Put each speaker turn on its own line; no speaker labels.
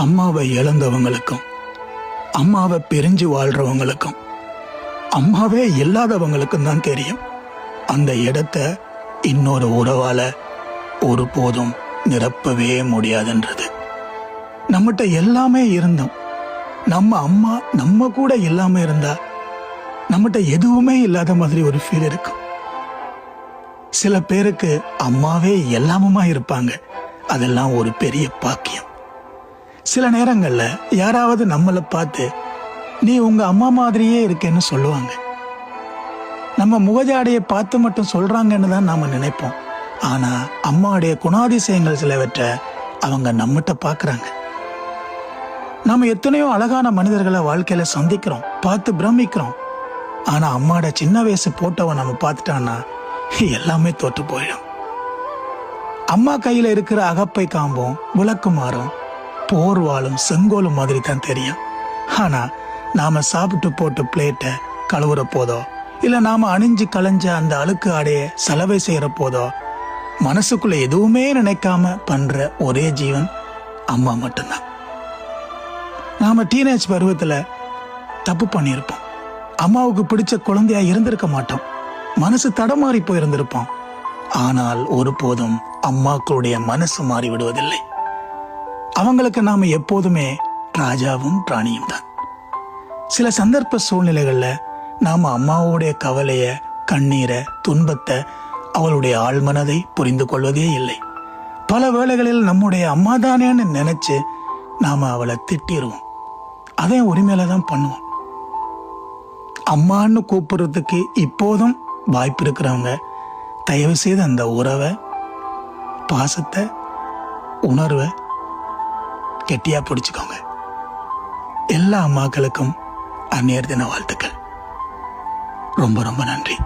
அம்மாவை இழந்தவங்களுக்கும் அம்மாவை பிரிஞ்சு வாழ்றவங்களுக்கும் அம்மாவே இல்லாதவங்களுக்கும் தான் தெரியும் அந்த இடத்த இன்னொரு உறவால ஒருபோதும் நிரப்பவே முடியாதுன்றது. நம்மகிட்ட எல்லாமே இருந்தோம், நம்ம அம்மா நம்ம கூட இல்லாம இருந்தா நம்மகிட்ட எதுவுமே இல்லாத மாதிரி ஒரு ஃபீல் இருக்கும். சில பேருக்கு அம்மாவே எல்லாமுமா இருப்பாங்க, அதெல்லாம் ஒரு பெரிய பாக்கியம். சில நேரங்கள்ல யாராவது நம்மளை பார்த்து நீ உங்க அம்மா மாதிரியே இருக்கேன்னு சொல்லுவாங்க. நம்ம முகஜாடையை பார்த்து மட்டும் சொல்றாங்கன்னு தான் நாம நினைப்போம். ஆனா அம்மாவுடைய குணாதிசயங்கள் சிலவற்றை அவங்க நம்மகிட்ட பாக்குறாங்க. நாம எத்தனையோ அழகான மனிதர்களை வாழ்க்கையில சந்திக்கிறோம், பார்த்து பிரமிக்கிறோம். ஆனா அம்மாவோட சின்ன வயசு போட்டோவை நம்ம பார்த்துட்டோம்னா எல்லாமே தோற்று போயிடும். அம்மா கையில இருக்கிற அகப்பை காம்பும் விளக்குமாறும் போர்வாளும் செங்கோலும் மாதிரி தான் தெரியும். ஆனா நாம சாப்பிட்டு போட்டு பிளேட்டை கழுவுற போதோ இல்ல நாம அணிஞ்சு களைஞ்ச அந்த அழுக்கு ஆடைய சலவை செய்யற போதோ மனசுக்குள்ள எதுவுமே நினைக்காம பண்ற ஒரே ஜீவன் அம்மா மட்டும்தான். நாம டீனேஜ் பருவத்துல தப்பு பண்ணியிருப்போம், அம்மாவுக்கு பிடிச்ச குழந்தையா இருந்திருக்க மாட்டோம், மனசு தடமாறி போயிருந்திருப்போம். ஆனால் ஒருபோதும் அம்மாக்களுடைய மனசு மாறி விடுவதில்லை. அவங்களுக்கு நாம எப்போதுமே ராஜாவும் ராணியும் தான். சில சந்தர்ப்ப சூழ்நிலைகள்ல நாம அம்மாவுடைய கவலைய, கண்ணீரை, துன்பத்தை, அவளுடைய ஆழ்மனதை புரிந்து கொள்வதே இல்லை. பல வேளைகளில் நம்முடைய அம்மா தானேன்னு நினைச்சு நாம அவளை திட்டிடுவோம், அதே உரிமையில தான் பண்ணுவோம். அம்மான்னு கூப்பிடுறதுக்கு இப்போதும் வாய்ப்பு இருக்கிறவங்க தயவு செய்து அந்த உறவை, பாசத்தை, உணர்வை கெட்டியா பிடிச்சுக்கோங்க. எல்லா அம்மாக்களுக்கும் அந்நியர் தின வாழ்த்துக்கள். ரொம்ப ரொம்ப நன்றி.